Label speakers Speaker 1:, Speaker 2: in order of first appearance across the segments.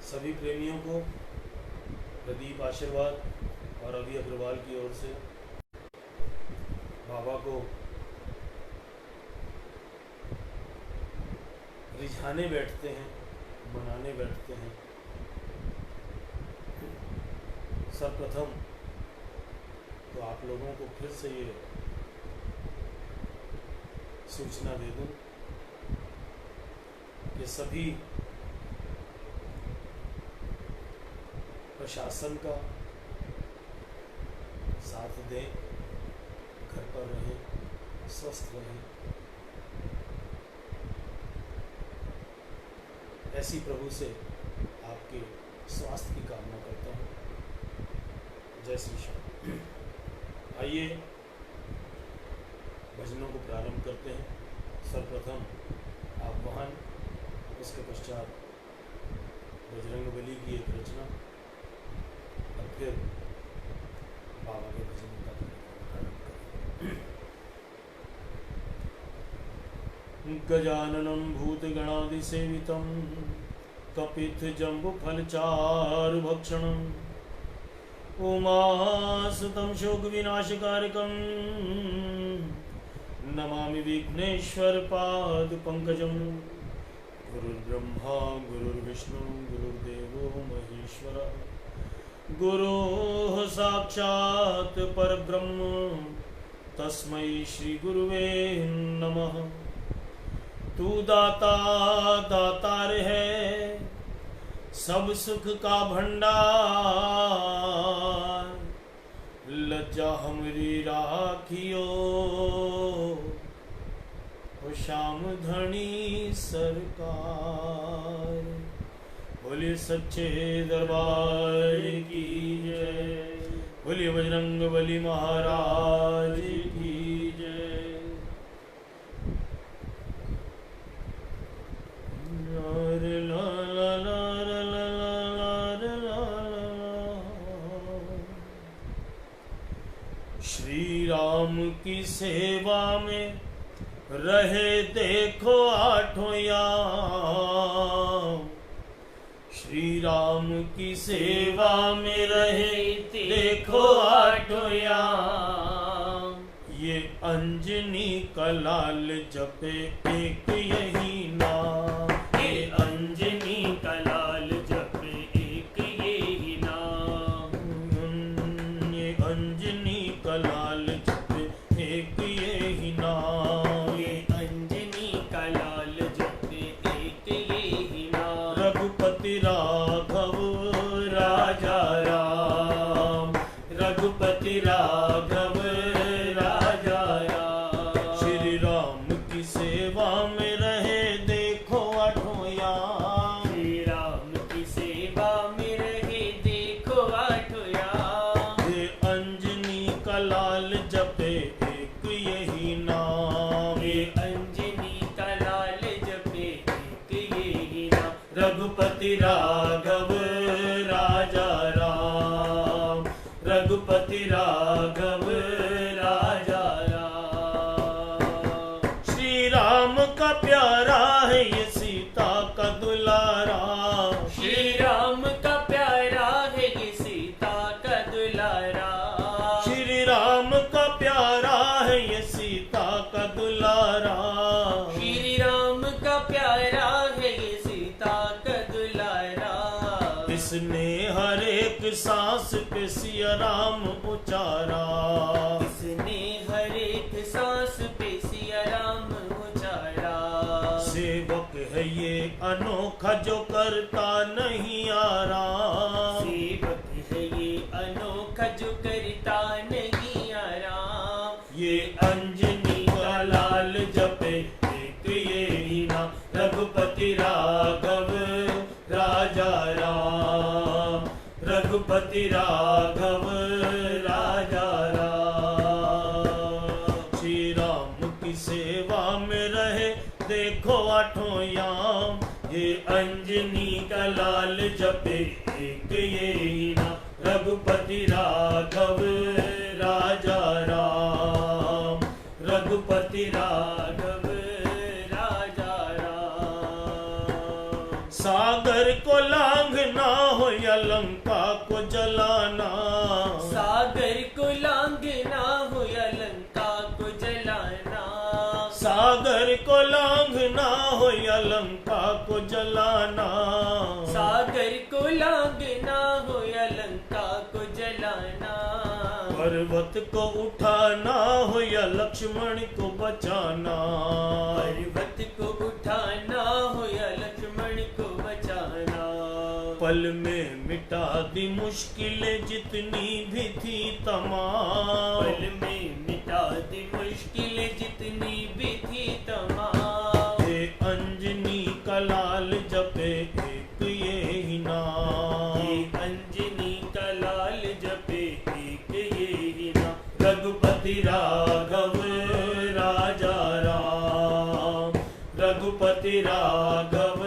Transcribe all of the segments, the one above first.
Speaker 1: सभी प्रेमियों को प्रदीप आशीर्वाद और रवि अग्रवाल की ओर से बाबा को रिझाने बैठते हैं, मनाने बैठते हैं। सर्वप्रथम तो आप लोगों को फिर से ये सूचना दे दूं कि सभी प्रशासन का साथ दें, घर पर रहें, स्वस्थ रहें, ऐसी प्रभु से आपके स्वास्थ्य की कामना करता हूँ। जय श्री श्याम। आइए भजनों को प्रारंभ करते हैं। सर्वप्रथम आह्वान, उसके पश्चात बजरंगबली की एक रचना और फिर बाबा के भजन का प्रारंभ करें। गजाननं भूतगणादिसेवितं कपित्थजम्बुफलचारुभक्षणम् उमासुतं शोकविनाशकारकं नमामि विघ्नेश्वरपादपङ्कजं। गुरुर्ब्रह्मा गुरुर्विष्णु गुरुर्देवो महेश्वरः, गुरुः साक्षात् परब्रह्म तस्मै श्री गुरुवे नमः। तू दाता दातार है सब सुख का भंडार, लज्जा हमरी राखियो ओ श्याम धनी सरकार। बोलिए सच्चे दरबार की जय, बोलिए बजरंगबली महाराज की जय। श्री राम की सेवा में रहे देखो आठों याम, श्री राम की सेवा में रहे देखो आठों याम। ये अंजनी का लाल जपे एक यही नाम, ये अंजनी का लाल जपे एक यही नाम, ये अंजनी का लाल जपे एक यही नाम, ये अंजनी का लाल जपे एक यही नाम। रघुपति राघव राजा राम, रघुपति राघव राजा राम। श्री राम की सेवा में रहे देखो आठों याम, श्री राम की सेवा में रहे देखो आठों याम। ये अंजनी का लाल जपे एक यही नाम, ये अंजनी का लाल जपे एक यही नाम। रघुपति राघव राजा राम, रघुपति राघव राजा राम। श्री राम का प्यारा है ये सीता का दुलारा, श्री राम का प्यारा है ये सीता का दुलारा। श्री राम का प्यारा है ये सीता का दुलारा, श्री राम का प्यारा है ये सीता का दुलारा। इसने हर एक सांस पे सिया राम उचारा, इसने हर एक सांस पे सिया राम उचारा। सेवक है ये अनोखा जो करता नहीं आराम, सेवक है ये अनोखा जो करता नहीं आराम। ये अंजनी का लाल जपे एक यही नाम, रघुपति राघव राजा राम, रघुपति राघव राजा राम। श्री राम की सेवा में रहे देखो आठों याम, ये अंजनी का लाल जपे एक यही नाम, रघुपति राघव राजा राम, रघुपति राघव राजा राम। सागर को लांघना हो या लंका को जलाना,
Speaker 2: सागर को लांघना हो या लंका को जलाना,
Speaker 1: सागर को लांघना हो या लंका को जलाना,
Speaker 2: सागर को लांघना हो या लंका को जलाना,
Speaker 1: पर्वत को उठाना हो या लक्ष्मण को बचाना,
Speaker 2: पर्वत को उठाना हो या लक्ष्मण को बचाना,
Speaker 1: पल में मिटा दी मुश्किलें जितनी भी थी तमाम,
Speaker 2: पल में मिटा दी मुश्किलें जितनी भी थी तमाम,
Speaker 1: ये अंजनी का लाल जपे एक ये ही नाम,
Speaker 2: ये अंजनी का लाल जपे एक ये ही नाम,
Speaker 1: रघुपति राघव राजा राम, रघुपति राघव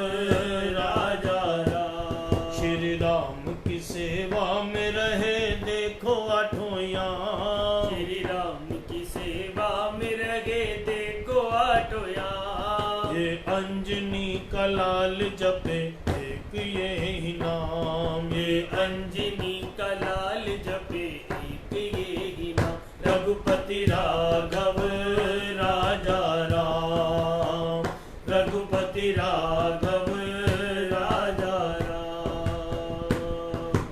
Speaker 1: राजा राम, श्री राम की सेवा में रहे देखो आठों याम,
Speaker 2: श्री राम की सेवा में रहे देखो आठों याम,
Speaker 1: ये अंजनी का लाल जपे एक ये ही नाम,
Speaker 2: ये अंजनी का लाल जपे एक ये ही नाम,
Speaker 1: रघुपति राघव राजा राम, रघुपति राघव राजा राम,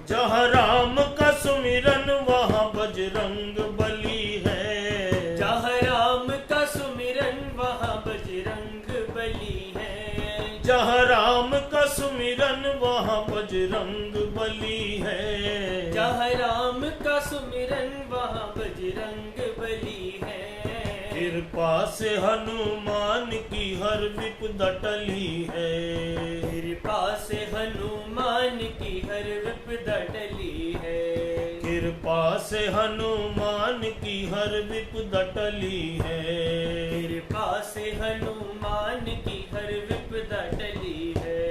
Speaker 1: जहाँ राम का सुमिरन वहाँ बजरंग बली है,
Speaker 2: जहाँ राम का सुमिरन वहाँ बजरंग बली है,
Speaker 1: जहाँ राम का सुमिरन वहाँ बजरंग बली है,
Speaker 2: जहाँ राम का सुमिरन वहाँ बजरंग बली है,
Speaker 1: कृपा से हनुमान की हर विपदा टली है,
Speaker 2: कृपा से हनुमान की हर विपदा टली है,
Speaker 1: कृपा से हनुमान की हर विपदा टली है,
Speaker 2: कृपा से हनुमान की हर विपदा टली है,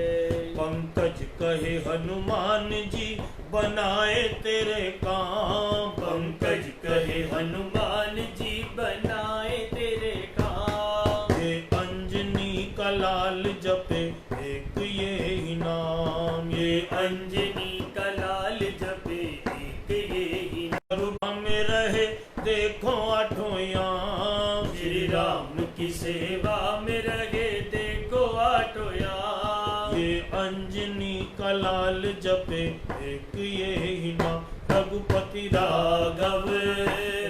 Speaker 1: पंकज कहे हनुमान जी बनाए तेरे काम,
Speaker 2: पंकज कहे हनुमान जी बनाए तेरे काम,
Speaker 1: ये अंजनी का लाल जपे एक ये ही नाम, ये
Speaker 2: अंजनी का लाल जपे एक ये ही नाम,
Speaker 1: रूप में रहे देखो आठों याम,
Speaker 2: श्री राम की सेवा में रहे देखो आठों याम,
Speaker 1: ये अंजनी का लाल जपे एक ये ही नाम, रघुपति राघव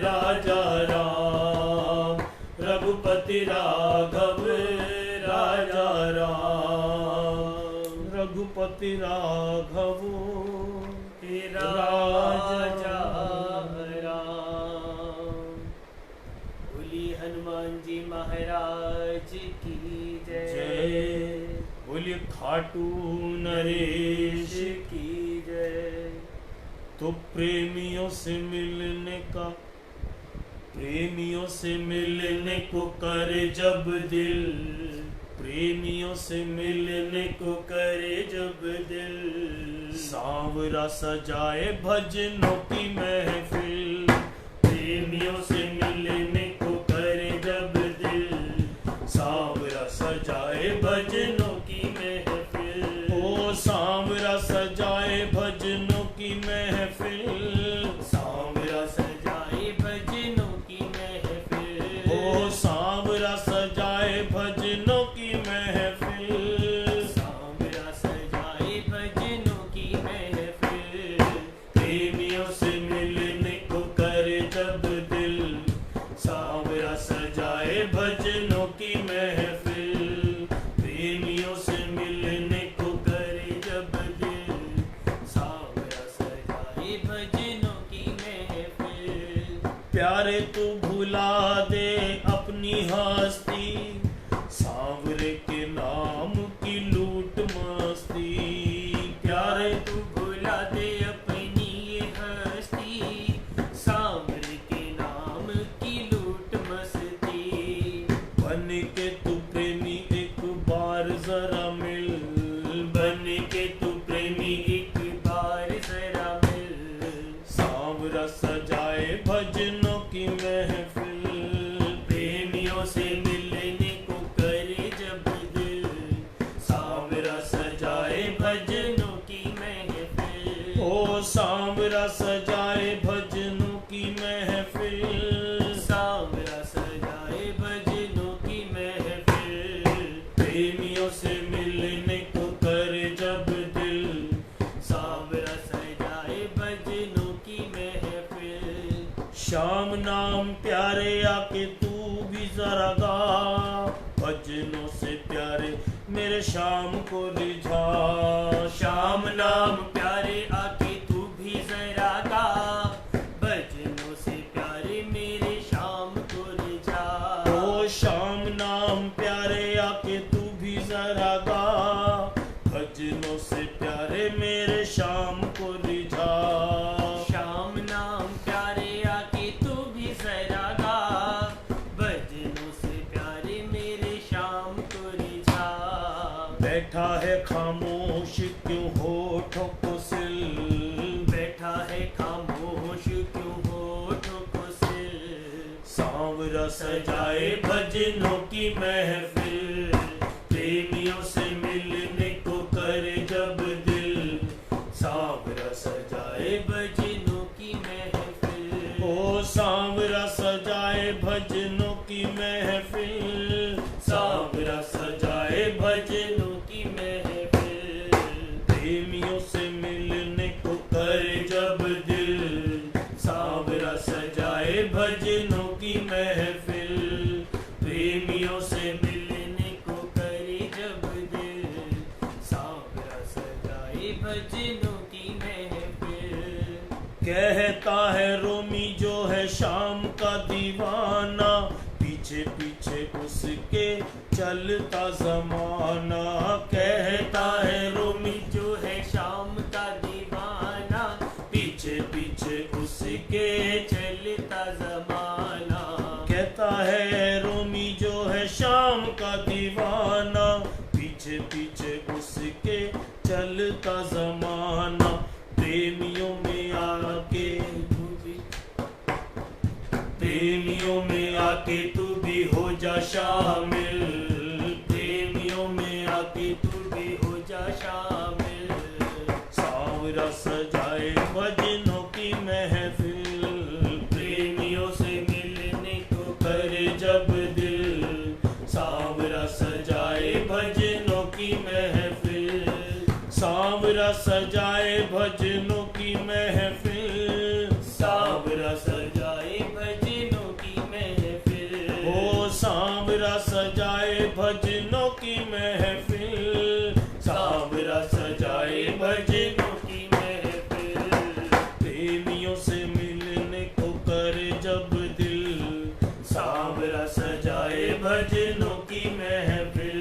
Speaker 1: राजा राम, रघुपति राघव राजा राम, रघुपति राघव
Speaker 2: तेरा
Speaker 1: राजा
Speaker 2: राम। बोली हनुमान जी महाराज की जय,
Speaker 1: जय, बोलिए खाटू नरेश
Speaker 2: की जय।
Speaker 1: तो प्रेमियों से मिलने का, प्रेमियों से मिलने को करे जब दिल, प्रेमियों से मिलने को करे जब दिल, सांवरा सजाए भजनों की महफिल, प्रेमियों से मिलने को करे जब दिल, सांवरा सजाए भजनों की महफिल, ओ सांवरा सजाए भजनों की महफिल,
Speaker 2: सांवरा सजाए भजनों की महफिल,
Speaker 1: ओ सांवरा सजाए भजनों की महफिल,
Speaker 2: सांवरा सजाए भजनों की महफिल,
Speaker 1: प्रेमियों से मिलने को करे जब दिल, सांवरा सजाए भजनों की महफिल, प्रेमियों से मिलने को करे जब दिल,
Speaker 2: सांवरा सजाए भजनों की महफिल,
Speaker 1: प्यारे तू भुला दे अपनी हस्ती, सांवरे के नाम की लूट मस्ती, प्यारे
Speaker 2: तू भुला दे अपनी ये हस्ती, सांवरे के नाम की लूट मस्ती,
Speaker 1: बन के तू प्रेमी एक बार जरा मिल,
Speaker 2: बन के तू प्रेमी एक बार जरा मिल,
Speaker 1: सांवरा सजाए भजनों की महफिल,
Speaker 2: प्रेमियों से मिल
Speaker 1: श्याम नाम प्यारे आके तू भी जरा गा, भजनों से प्यारे मेरे श्याम को रिझा।
Speaker 2: श्याम नाम प्यारे आके तू भी जरा गा, भजनों से प्यारे मेरे श्याम को रिझा।
Speaker 1: ओ श्याम नाम प्यारे आके तू भी जरा गा, भजनों से प्यारे मेरे श्याम को रिझा।
Speaker 2: श्याम नाम प्यारे आके तू भी जरा गा, भजनों से प्यारे मेरे श्याम को रिझा।
Speaker 1: बैठा है खामोश क्यों होठों को सिल,
Speaker 2: बैठा है खामोश क्यों होठों को सिल।
Speaker 1: सांवरा सजाए भजनों की महफिल, प्रेमियों से मिलने को करे जब दिल। सांवरा सजाए
Speaker 2: भजनों की महफिल,
Speaker 1: ओ सांवरा सजाए भजनों की महफिल, सांवरा सजाए भजनों की महफिल। प्रेमियों से मिलने को करे जब दिल, सांवरा सजाए भजनों की महफिल। प्रेमियों से मिलने को करे जब दिल, सांवरा सजाए भजनों की महफिल। कहता है रोमी जो है शाम का दीवाना, पीछे पीछे उसके चलता जमाना। कहता है रोमी
Speaker 2: जो है शाम का दीवाना,
Speaker 1: पीछे पीछे उसके।
Speaker 2: चलता जमाना।
Speaker 1: कहता है रोमी जो है शाम का दीवाना, पीछे पीछे उसके चलता जमाना। प्रेमियों में आके तू भी, प्रेमियों में आके तू भी हो जा शामिल, प्रेमियों में आके तू भी हो जा शामिल। सांवरा सजाए भजनों की महफिल, प्रेमियों से मिलने को करे जब दिल। सांवरा सजाए भजनों की महफिल, सांवरा सजाए भजनों की महफिल, सांवरा सजाए भजनों की महफिल। ओ सांवरा सजाए भजनों की महफिल, सांवरा सजाए भजनों की महफिल। प्रेमियों से मिलने को करे जब दिल, सांवरा सजाए भजनों की महफिल।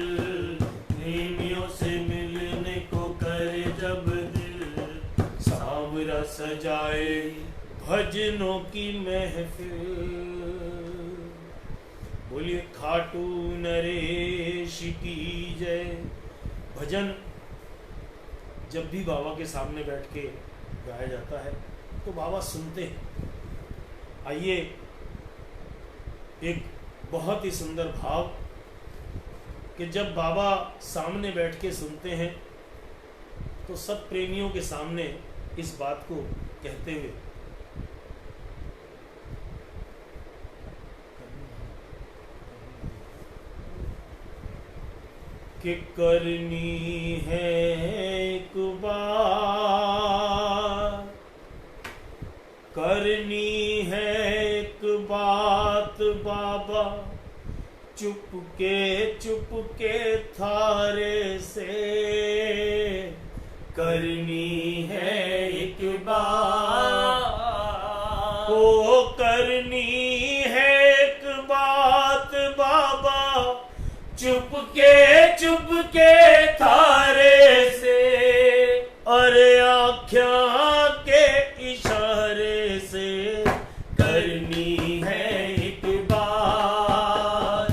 Speaker 1: प्रेमियों से मिलने को करे जब दिल, सांवरा सजाए भजनों की महफिल। बोलिए खाटू नरेश की जय। भजन जब भी बाबा के सामने बैठ के गाया जाता है तो बाबा सुनते हैं। आइए एक बहुत ही सुंदर भाव कि जब बाबा सामने बैठ के सुनते हैं तो सब प्रेमियों के सामने इस बात को कहते हुए कि करनी है एक बार, करनी है एक बात बाबा, चुपके थारे से। करनी है एक बात, ओ करनी है एक बात बाबा, चुपके थारे से। अरे आँखों के इशारे से करनी है एक बात,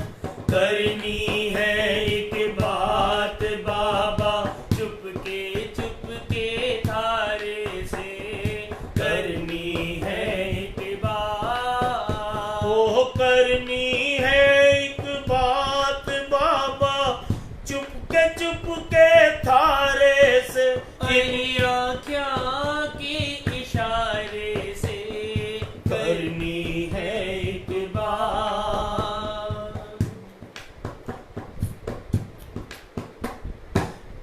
Speaker 1: करनी है एक बात बाबा, चुपके थारे से। करनी है एक बात, ओ करनी है एक बात बाबा, चुपके थारे से।
Speaker 2: आँखों के इशारे से
Speaker 1: करनी है एक बात।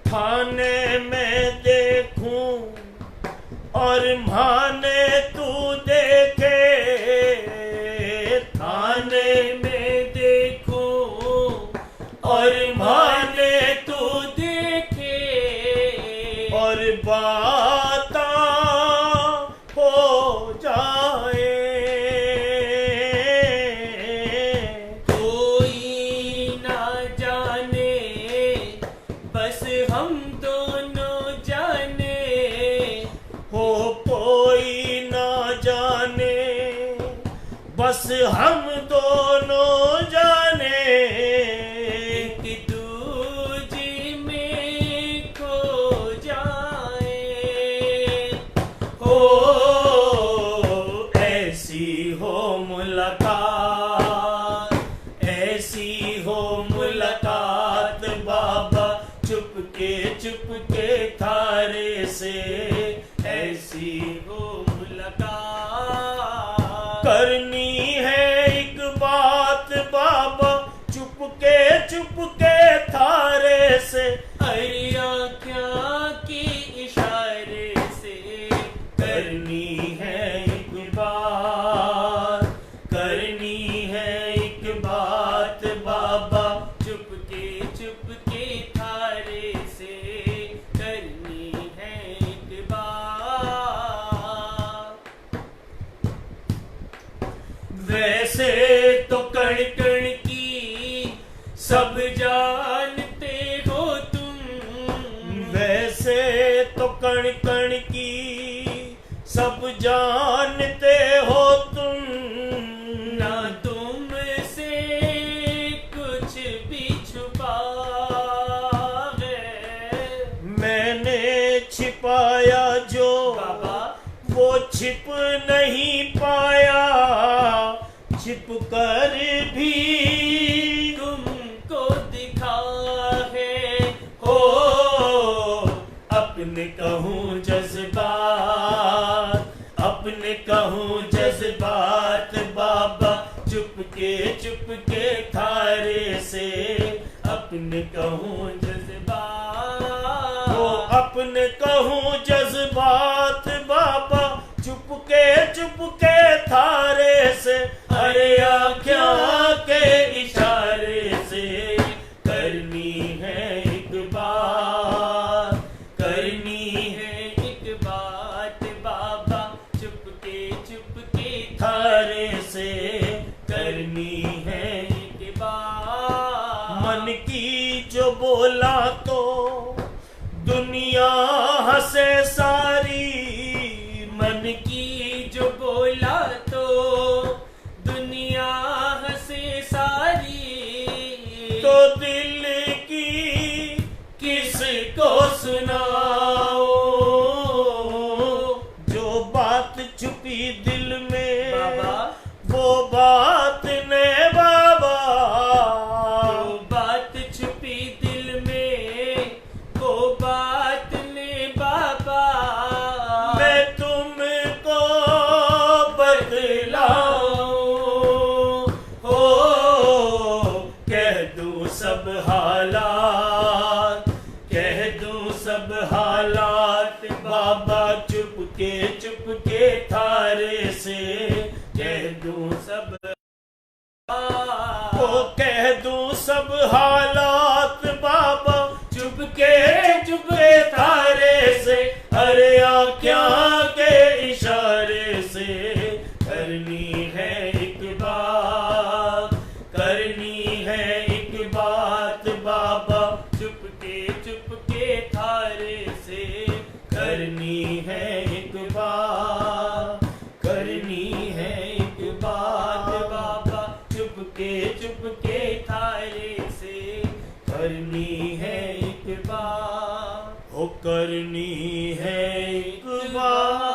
Speaker 1: थाने में देखूं और माने तू देखे, और बात हो जाए।
Speaker 2: कोई ना जाने बस हम दोनों जाने,
Speaker 1: हो कोई ना जाने बस हम दोनों जाने।
Speaker 2: एक दूजे में खो जाए।
Speaker 1: हो ऐसी हो मुलाकात, ऐसी हो मुलाकात बाबा चुपके थारे से, ऐसी
Speaker 2: हो मुलाकात।
Speaker 1: करनी है एक बात बाबा चुपके थारे से।
Speaker 2: अरिया क्या के इशारे से
Speaker 1: करनी है एक बात, करनी है एक बात बाबा
Speaker 2: चुपके थारे से, करनी है एक बात।
Speaker 1: वैसे तो कण कण की
Speaker 2: सब जानते हो तुम,
Speaker 1: वैसे तो कण कण की सब जानते हो तुम।
Speaker 2: ना तुमसे कुछ भी छुपा है।
Speaker 1: मैंने छिपाया जो
Speaker 2: बाबा
Speaker 1: वो छिप नहीं पाया, छिप कर भी
Speaker 2: तुमको दिखा है।
Speaker 1: हो अपने कहूँ जज्बात, अपने कहूँ जज्बात बाबा चुपके थारे से। अपने कहूँ
Speaker 2: जज्बात,
Speaker 1: वो अपने कहूँ जज्बात बाबा चुपके थारे से। अरे आँखों के इशारे से करनी है एक बात, करनी है
Speaker 2: एक बात बाबा चुपके
Speaker 1: थारे से, करनी है
Speaker 2: एक बात।
Speaker 1: मन की जो बोला तो दुनिया हंसे सारी। मन
Speaker 2: की जो बोला तो दुनिया हंसे सारी,
Speaker 1: तो दिल की किसको सुनाओ। जो बात छुपी दिल में
Speaker 2: बाबा
Speaker 1: वो बात ने बाबा,
Speaker 2: जो बात छुपी दिल में वो बात ने बाबा।
Speaker 1: मैं तुमको बतलाऊं, हो कह दूं सब हालात, कह दूं सब हालात बाबा चुपके थारे से। कह दूं सब वो कह दूं सब हालात बाबा चुपके थारे से। अरे आँखों के इशारे से करनी है एक बात, करनी है एक बात बाबा
Speaker 2: चुपके थारे से,
Speaker 1: करनी है एक बात, करनी है एक बात
Speaker 2: बाबा
Speaker 1: चुपके
Speaker 2: थारे से,
Speaker 1: करनी है एक
Speaker 2: बात
Speaker 1: हो करनी है एक बात।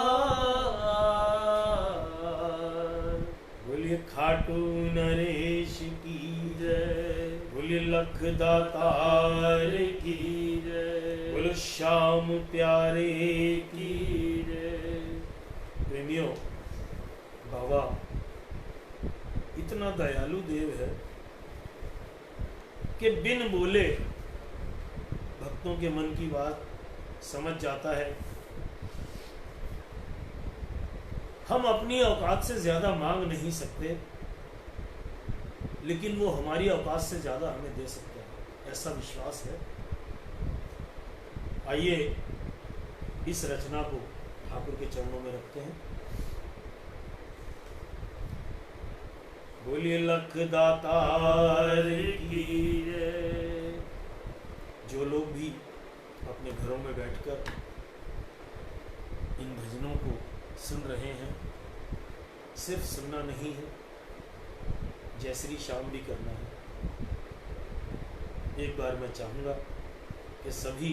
Speaker 1: बोलिए खाटू नरेश की जय, बोलिए लख दातार की जय, बोलो श्याम प्यारे की जय। प्रेमियों, बाबा इतना दयालु देव है कि बिन बोले भक्तों के मन की बात समझ जाता है। हम अपनी औकात से ज्यादा मांग नहीं सकते, लेकिन वो हमारी औकात से ज्यादा हमें दे सकते हैं, ऐसा विश्वास है। आइए इस रचना को ठाकुर के चरणों में रखते हैं। बोलिए लख दातार की जय। जो लोग भी अपने घरों में बैठकर इन भजनों को सुन रहे हैं, सिर्फ सुनना नहीं है, जय श्री श्याम भी करना है। एक बार मैं चाहूँगा कि सभी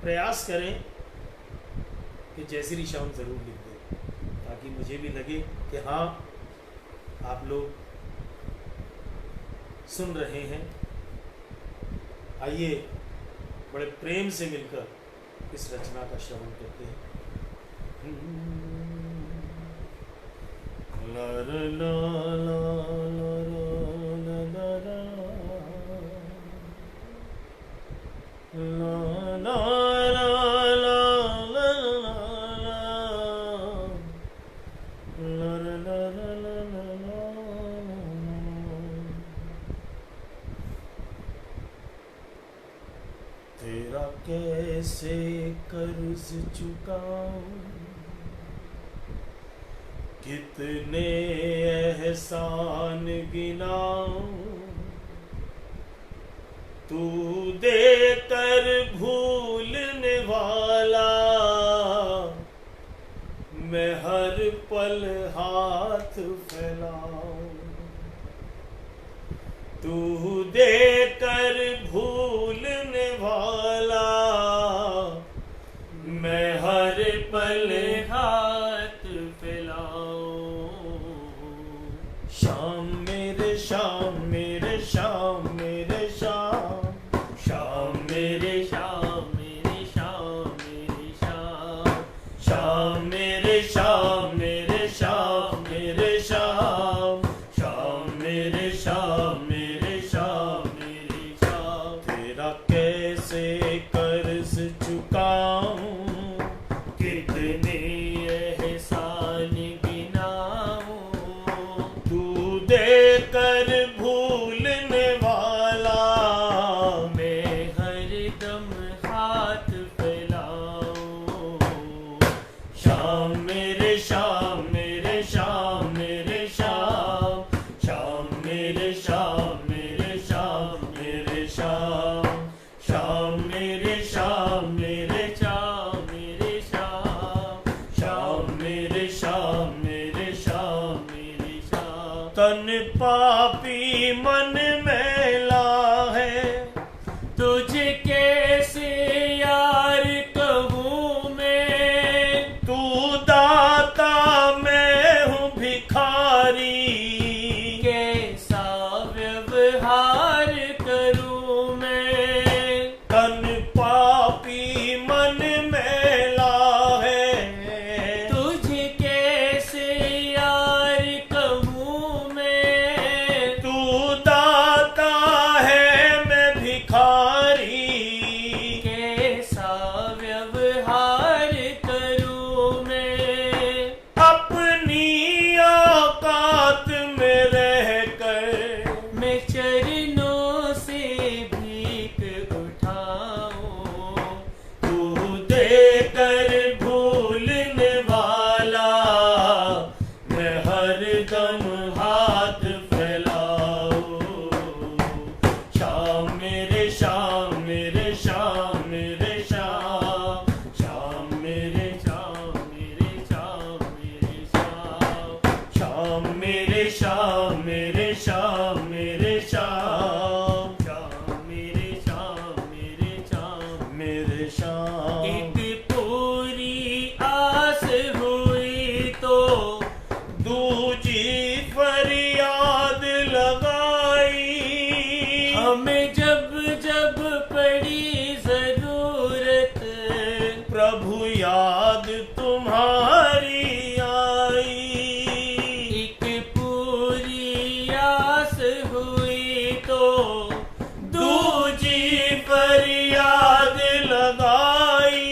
Speaker 1: प्रयास करें कि जय श्री श्याम जरूर लिख दें, ताकि मुझे भी लगे कि हाँ, आप लोग सुन रहे हैं। आइए बड़े प्रेम से मिलकर इस रचना का श्रवण करते हैं। ला ला ला ला ला ला ला ला तेरा कैसे कर्ज चुकाऊं, कितने एहसान गिनाऊं, तू देकर भूलने वाला, मैं हर पल हाथ फैलाऊं। तू देकर भूलने वाला, मैं हर पल हाथ फैलाऊं। शाम मेरे शाम मेरे शाम मेरे शाम, शाम मेरे शाम मेरे शाम मेरे शाम, शाम मेरे शाम मेरे शाम मेरे शाम, शाम मेरे शाम मेरे शाम मेरे शाम। तेरा कैसे कर्ज चुकाऊं, कितने एहसान गिनाऊं, तू देकर भूलने वाला, मैं हर दम हाथ फैलाऊं। शाम मेरे शाम मेरे शाम मेरे शाम, शाम मेरे शाम मेरे शाम मेरे शाम, शाम मेरे शाम मेरे शाम मेरे शाम, शाम मेरे शाम मेरे शाम मेरे शाम। तन पापी मन मैला है, तुझे कैसे यार कहूँ मैं, तू दाता मैं हूँ भिखारी, कैसा व्यवहार करूँ मैं। तन पापी मन मैला है, तुझे कैसे यार कहूँ मैं, तू दाता है मैं भिखारी, कैसा व्यवहार करूँ मैं। अपनी औकात में रहकर मैं चरणों से भीख उठाऊं, तू देकर भूलने वाला, मैं हर दम हाथ फैलाऊं। शाम मेरे शाम मेरे शाम मेरे शाम, शाम मेरे शाम मेरे शाम मेरे शाम, शाम मेरे शाम मेरे शाम मेरे शाम, शाम मेरे शाम मेरे शाम मेरे शाम। एक पूरी आस हुई तो दूजी फरियाद लगाई, हमें जब जब पड़ी जरूरत, प्रभु याद तुम्हारी आई। एक पूरी आस हुई तो दूजी फरियाद लगाई,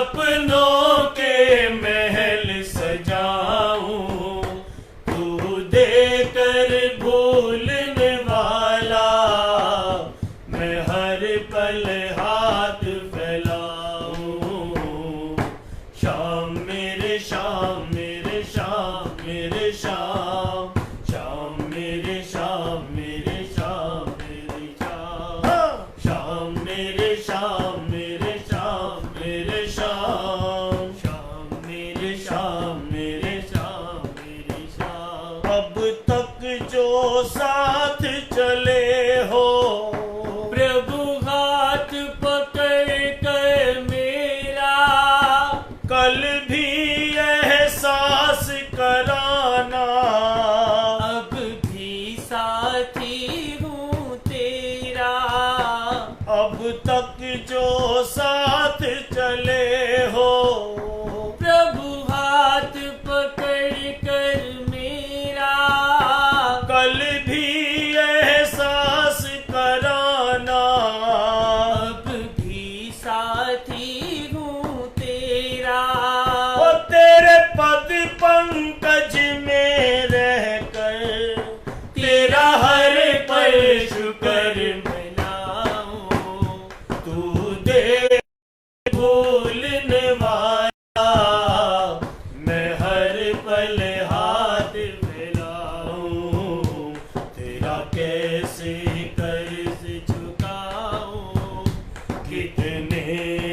Speaker 1: सपनों के महल सजाऊं, तू देकर भूलने वाला, मैं हर पल हाथ फैलाऊं। शाम मेरे शाम मेरे शाम मेरे शाम, शाम मेरे शाम मेरे शाम मेरे शाम, शाम मेरे शाम मेरे शाम मेरे शाम, शाम मेरे शाम मेरे शाम मेरे शाम। अब तक जो साथ चले हो,
Speaker 2: प्रभु हाथ पकड़ कर मेरा,
Speaker 1: कल भी एहसास कराना,
Speaker 2: अब भी साथी हूँ तेरा।
Speaker 1: अब तक जो साथ चले हो,
Speaker 2: प्रभु हाथ पकड़ कर मेरा,
Speaker 1: कल भी एहसास कराना,
Speaker 2: अब भी साथी हूँ तेरा।
Speaker 1: ओ तेरे पद पंकज में रहकर, तेरा हर पल शुक्र
Speaker 2: मनाऊं,
Speaker 1: तू दे भूलने वाला, मैं हर पल हाथ फैलाऊं। तेरा कैसे कर्ज चुकाऊं, कितने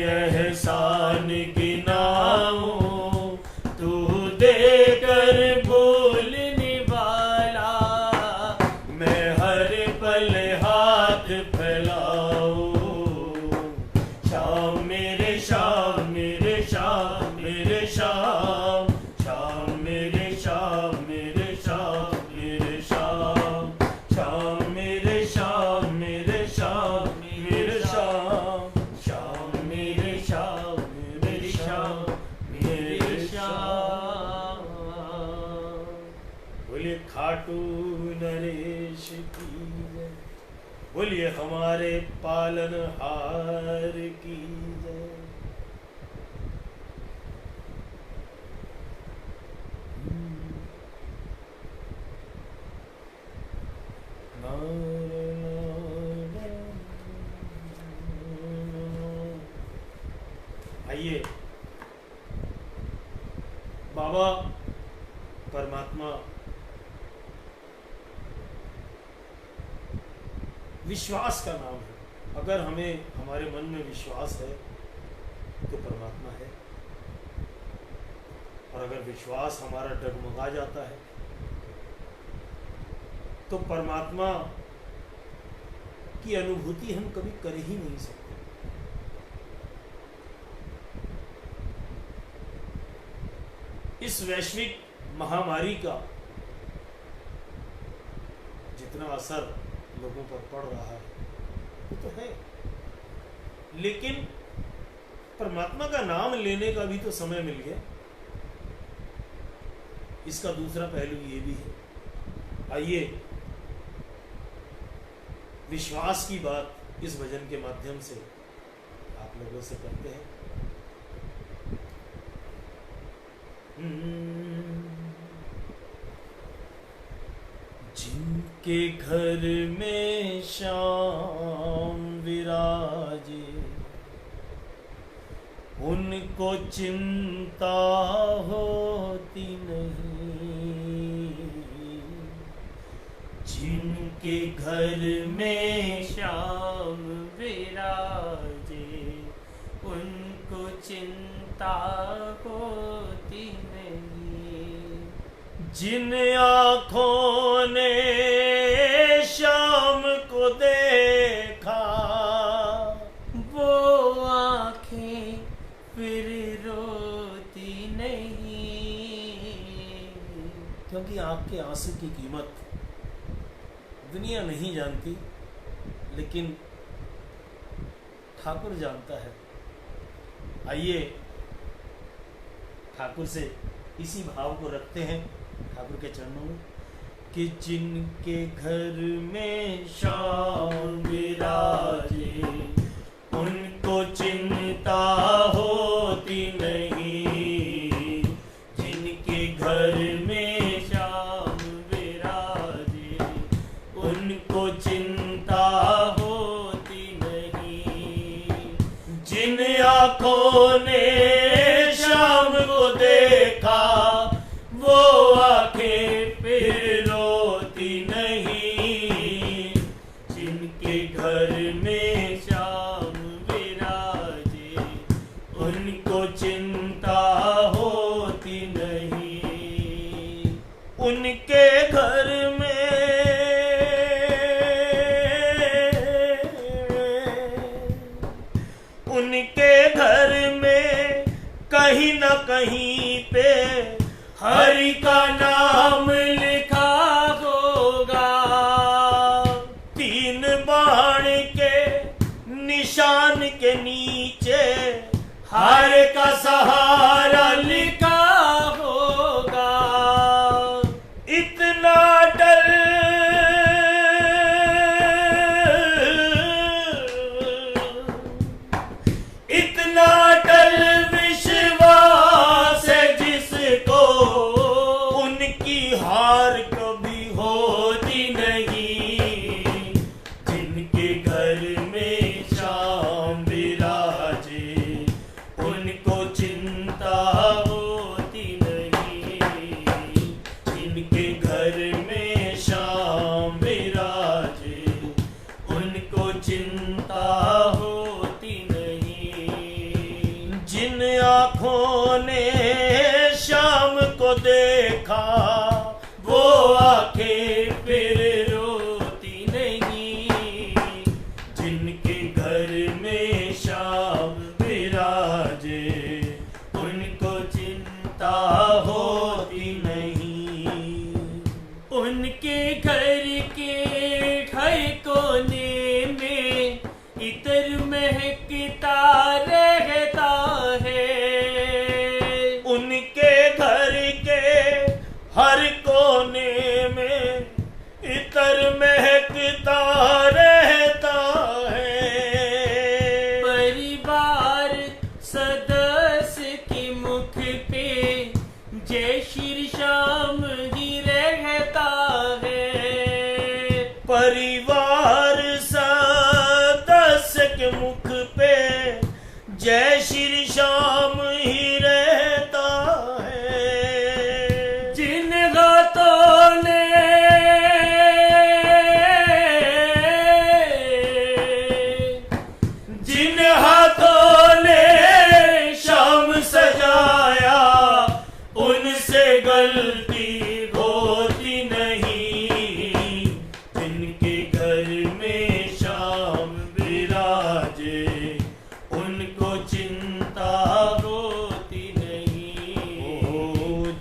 Speaker 1: एहसान गिनाऊं, तू देकर भूलने वाला, मैं हर पल हाथ फैलाऊं। शाम मेरे शाम मेरे शाम मेरे शाम, शाम मेरे शाम मेरे शाम मेरे शाम, शाम मेरे शाम मेरे शाम मेरे शाम, शाम मेरे शाम मेरे शाम मेरे शाम। बोलिए खाटू नरेश की जय, बोलिए हमारे पालनहार की जय। आइए बाबा परमात्मा विश्वास का नाम है। अगर हमें हमारे मन में विश्वास है तो परमात्मा है, और अगर विश्वास हमारा डगमगा जाता है तो परमात्मा की अनुभूति हम कभी कर ही नहीं सकते। इस वैश्विक महामारी का जितना असर लोगों पर पड़ रहा है वो तो है, लेकिन परमात्मा का नाम लेने का भी तो समय मिल गया। इसका दूसरा पहलू ये भी है। आइए विश्वास की बात इस भजन के माध्यम से आप लोगों से करते हैं। जिनके घर में श्याम विराजे, उनको चिंता होती नहीं। जिनके घर में
Speaker 2: श्याम विराजे, उनको चिंता होती नहीं।
Speaker 1: जिन आँखों ने श्याम को देखा,
Speaker 2: वो आँखें फिर रोती नहीं।
Speaker 1: क्योंकि आँख के आंसू की कीमत दुनिया नहीं जानती, लेकिन ठाकुर जानता है। आइए ठाकुर से इसी भाव को रखते हैं ठाकुर के चरणों में कि जिनके घर में श्याम विराजे, उनको चिंता होती जिन आंखों ने शाम को देखा वो आंखें फिर रोती नहीं। जिनके घर में
Speaker 2: श्याम विराजे
Speaker 1: उनको चिंता होती नहीं। उनके घर में कहीं न कहीं पे हरि का नाम लिखा होगा। 3 बाण के निशान के नीचे हर का सहारा लिखा होगा। इतना डर विश्वास है जिसको उनकी हार कभी होती नहीं। जिनके घर में शाम विराजे उनको चिंता होती नहीं। जिनके घर में शाम विराजे उनको चिंता होती नहीं। जिन आँखों ने शाम को देखा वो आंखें फिर रोती नहीं। जिनके घर में शाम विराजे उनको चिंता होती नहीं।
Speaker 2: उनके घर के हर कोने में इतर महकता रहता है।
Speaker 1: उनके घर के हर कोने में इतर महकता रहता है।
Speaker 2: परिवार सदस्य के मुख पे जय श्री श्याम ही रहता है।
Speaker 1: परिवार सदस्य के मुख पे जय श्री श्याम ही रहता है।
Speaker 2: जिन हाथों ने
Speaker 1: शाम सजाया उनसे गलती होती नहीं। जिनके घर में शाम विराजे उनको चिंता होती नहीं।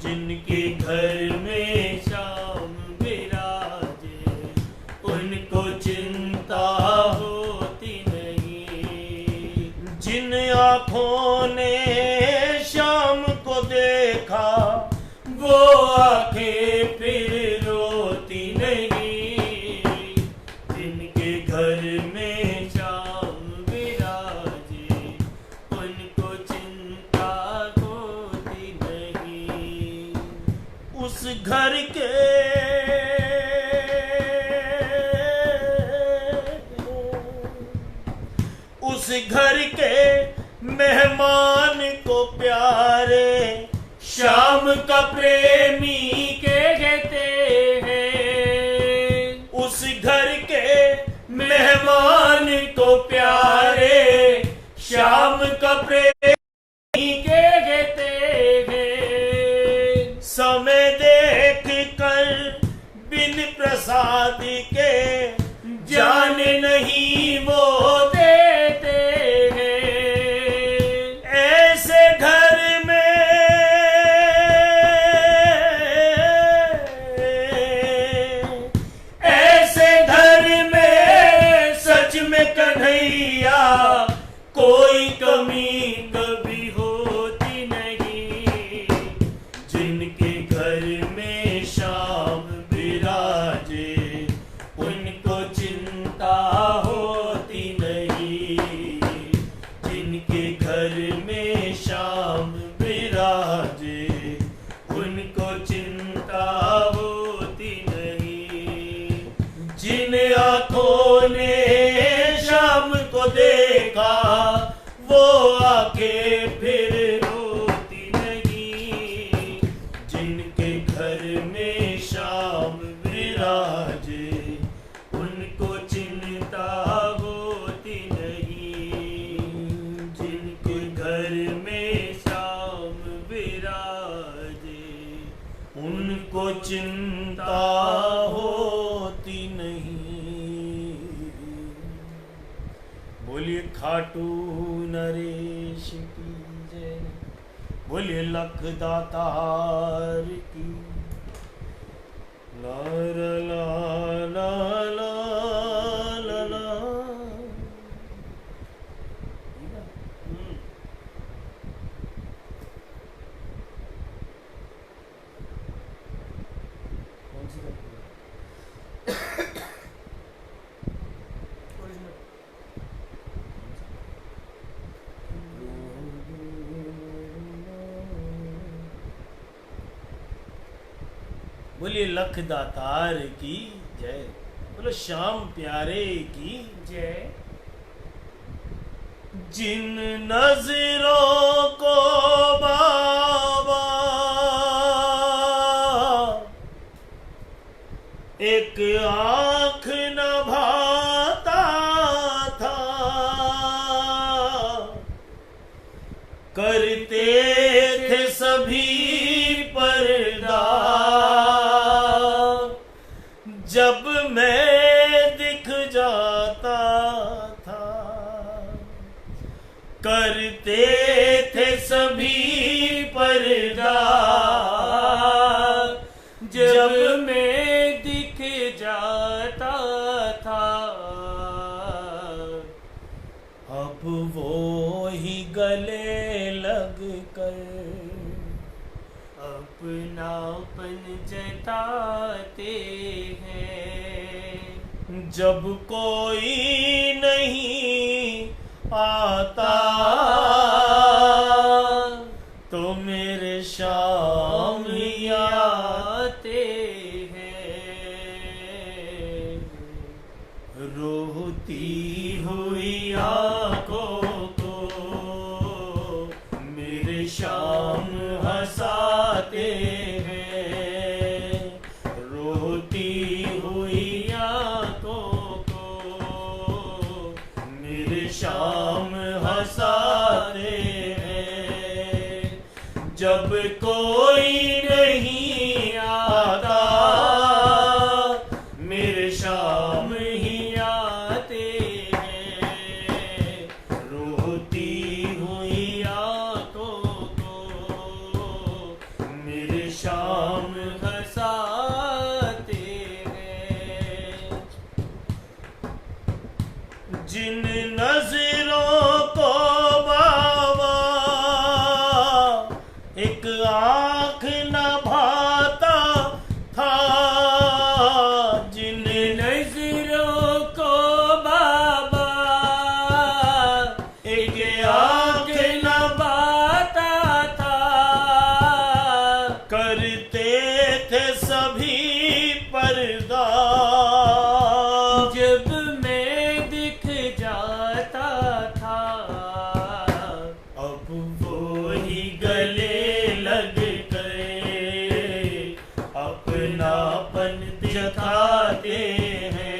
Speaker 1: जिनके घर में
Speaker 2: श्याम विराजे
Speaker 1: उनको चिंता
Speaker 2: होती नहीं।
Speaker 1: जिन आँखों ने शाम को देखा वो आंखें फिर रोती नहीं। जिनके घर में
Speaker 2: श्याम विराजे उनको चिंता होती नहीं।
Speaker 1: उस घर के मेहमान को प्यारे शाम का प्रेमी
Speaker 2: कहते हैं।
Speaker 1: उस घर के मेहमान को प्यारे शाम का प्रेमी
Speaker 2: कहते हैं।
Speaker 1: समय देख कर बिन प्रसाद के जाने नहीं वो देते हैं। ऐसे घर में सच में कन्हैया कोई कमी कभी होती नहीं। जिनके घर में शाम विराजे उनको चिंता होती नहीं। जिनके घर में शाम विराजे उनको चिंता होती नहीं। जिन आँखों ने शाम को देखा वो आके फिर रोती नहीं, जिनके घर में शाम विराजे उनको चिंता होती नहीं, जिनके घर में शाम विराजे उनको चिंता होती नहीं। बोलिए खाटू नरेश की जय, बोलिए लख दातार की। ला ला ला ला ला ला ला। कौन सी बोलिए लख दातार की जय, बोलो श्याम प्यारे की
Speaker 2: जय।
Speaker 1: जिन नजरों को बाबा एक आंख न भाता था, करते थे सभी पर्दा, जब मैं दिख जाता था, करते थे सभी पर्दा,
Speaker 2: जब मैं दिख जाता था।
Speaker 1: अब वो ही गले लग कर
Speaker 2: अपनापन जताते हैं,
Speaker 1: जब कोई नहीं आता तो मेरे शाम ही
Speaker 2: आते हैं।
Speaker 1: रोती हुई आंखों को मेरे शाम हंसाते हैं, रोती हुई आंखों को मेरे शाम हंसाते हैं, जब कोई नहीं आता मेरे शाम ही आते हैं, रोती हुई आंखों को मेरे शाम
Speaker 2: हंसाते हैं।
Speaker 1: जिन नजरों को बाबा एक आंख न भाता था, जिन
Speaker 2: नजरों को बाबा
Speaker 1: एक आंख न
Speaker 2: बाता था,
Speaker 1: करते थे सभी पर्दा,
Speaker 2: जब मैं दिख जाता था।
Speaker 1: अब वो ही गले लग गए अपनापन दिखाते हैं,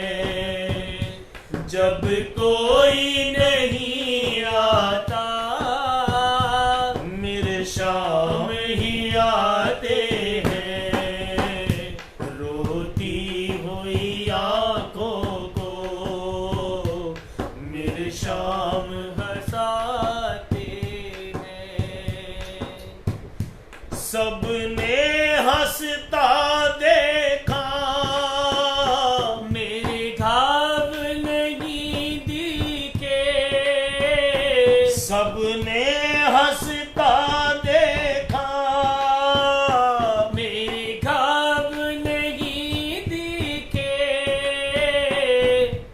Speaker 1: जब कोई नहीं आता मेरे शाम ही आते हैं, रोती हुई आंखों को मेरे शाम
Speaker 2: हंसाते हैं।
Speaker 1: सबने हंसता देखा
Speaker 2: मेरे घाव नहीं दिखे,
Speaker 1: सबने हंसता देखा
Speaker 2: मेरे घाव नहीं दिखे,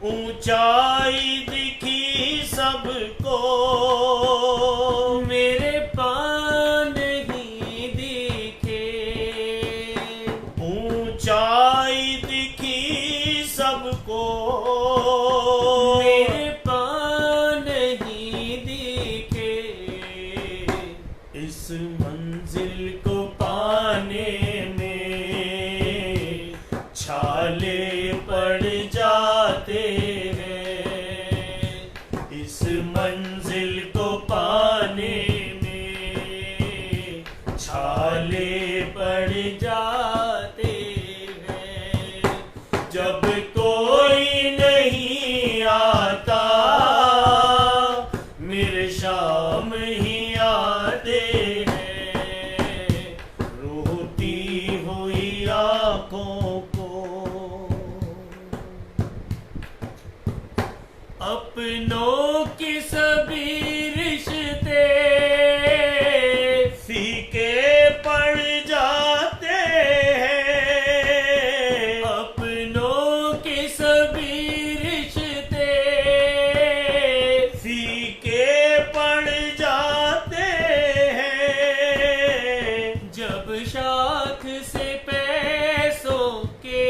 Speaker 1: ऊंचाई दिखी सबको
Speaker 2: मेरे पान नहीं दिखे,
Speaker 1: ऊंचाई दिखी सबको
Speaker 2: मेरे पान नहीं दिखे,
Speaker 1: इस मंजिल को पाने में छाले पड़ जाते हैं, इस मंजिल को पाने में छाले पड़ जाते हैं। जब कोई नहीं आता मेरे शाम ही आते हैं, रोती हुई आंखों को अपनों की सभी रिश्ते फीके पड़ जाते हैं, अपनों के सभी रिश्ते फीके पड़ जाते हैं। जब शाख से पैसों के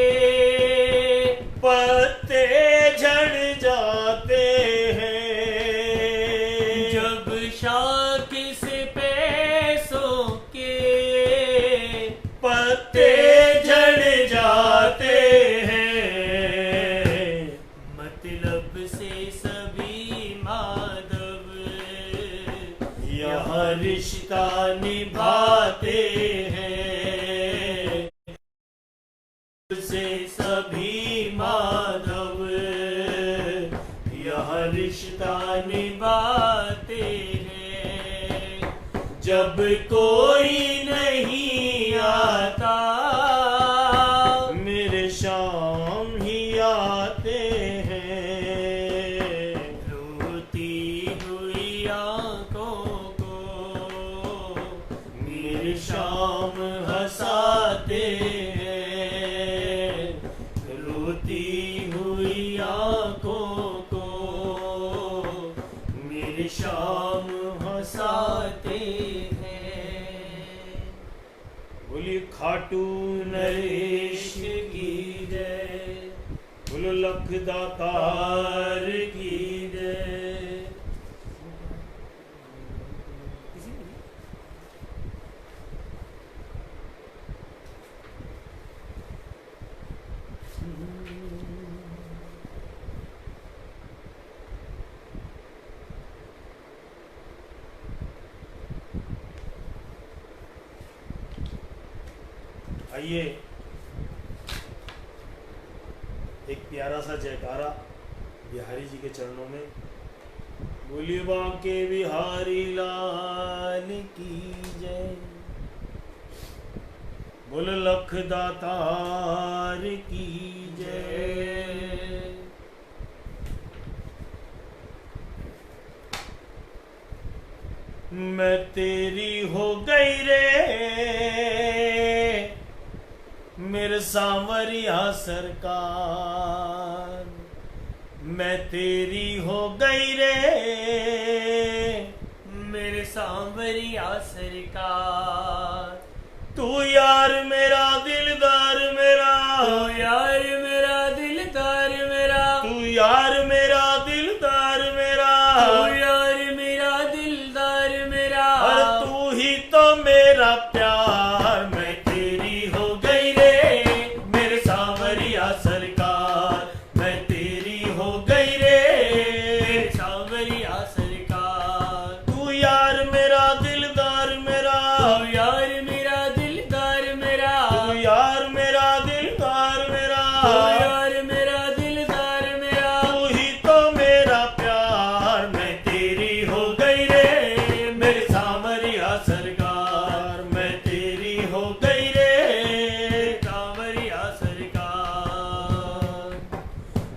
Speaker 1: पत्ते झड़ जाते हैं, जब शाख से पैसों के पत्ते झड़ जाते हैं, मतलब से सभी माधव यहाँ रिश्ता निभाते हैं, से सभी माधव यह रिश्ता निभाते हैं। जब कोई नहीं आता मेरे शाम ही आते हैं, रोती हुई आंखों को मेरे शाम हंसाते हैं, रोती हुई आंखों को मेरे शाम हंसाते हैं। बोलिए खाटू नरेश की जय, बोलो लख दातार की जय। आइए एक प्यारा सा जयकारा बिहारी जी के चरणों में। बोलिए बांके बिहारी लाल की जय, बोल लख दातार की जय। मैं तेरी हो गई रे मेरे सांवरिया सरकार, मैं तेरी हो गई रे
Speaker 2: मेरे सांवरिया सरकार।
Speaker 1: तू यार मेरा दिलदार मेरा,
Speaker 2: तू यार मेरा दिलदार मेरा,
Speaker 1: तू यार मेरा दिलदार मेरा,
Speaker 2: तू यार मेरा दिलदार मेरा।
Speaker 1: और तू ही तो मेरा प्यार, मैं तेरी हो गई रे मेरे सांवरिया सरकार, मैं तेरी हो गई रे
Speaker 2: मेरे सांवरिया सरकार।
Speaker 1: तू यार मेरा दिलदार मेरा,
Speaker 2: तू यार मेरा दिलदार मेरा,
Speaker 1: तू यार मेरा दिलदार मेरा,
Speaker 2: तू यार मेरा दिलदार मेरा।
Speaker 1: तू ही तो मेरा प्यार, मैं तेरी हो गई रे मेरे सांवरिया सरकार, मैं तेरी हो गई रे
Speaker 2: सांवरिया सरकार।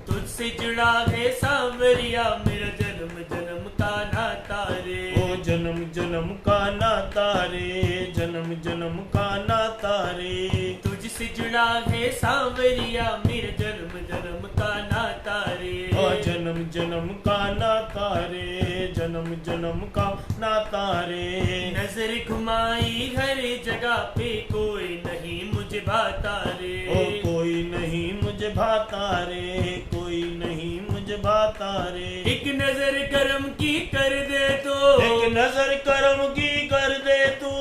Speaker 2: तुझसे जुड़ा है सांवरिया मेरा जन्म जन्म का नाता रे,
Speaker 1: ओ जन्म जन्म का नाता रे, जन्म जन्म का नाता रे।
Speaker 2: तुझसे जुड़ा है सांवरिया मेरा जन्म जन्म का नाता रे,
Speaker 1: ओ जन्म जन्म का नाता रे, जन्म जन्म का नाता रे।
Speaker 2: नजर घुमाई हर जगह पे कोई नहीं मुझे भाता रे,
Speaker 1: ओ कोई नहीं मुझे भाता रे, कोई नहीं मुझे भाता रे।
Speaker 2: एक नजर करम की कर दे तो,
Speaker 1: एक नजर करम की कर दे तू,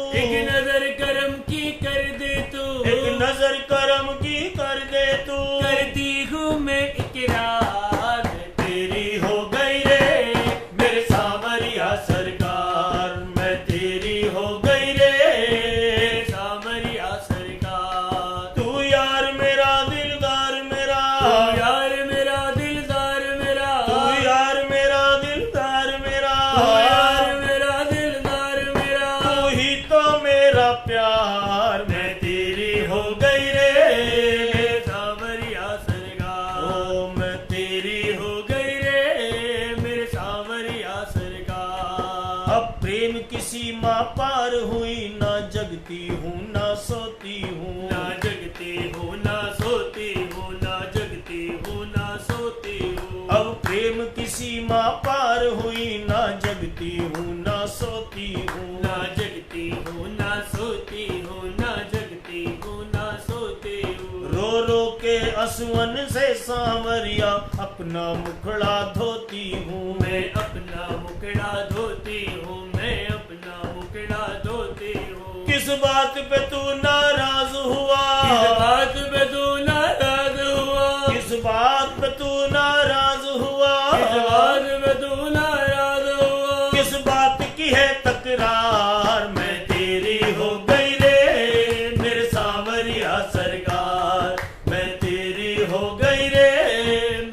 Speaker 1: की सीमा पार हुई, ना जगती हूँ ना सोती हूँ,
Speaker 2: ना जगती हूँ ना सोती हूँ, ना जगती हूँ ना सोती हूँ।
Speaker 1: अब प्रेम की सीमा पार हुई, ना जगती हूँ ना सोती हूँ,
Speaker 2: ना जगती हूँ ना सोती हूँ, ना जगती हूँ ना सोती हूँ।
Speaker 1: रो रो के असुवन से सांवरिया अपना मुखड़ा धोती हूँ,
Speaker 2: मैं अपना मुखड़ा धोती हूँ, मैं अपना मुखड़ा धोती हूँ।
Speaker 1: किस बात पे तू नाराज हुआ,
Speaker 2: किस बात पे तू नाराज हुआ,
Speaker 1: किस बात पे तू नाराज हुआ,
Speaker 2: किस बात पे तू नाराज हुआ।
Speaker 1: किस बात की है तकरार, मैं तेरी हो गई रे मेरे सांवरिया सरकार, मैं तेरी हो गई रे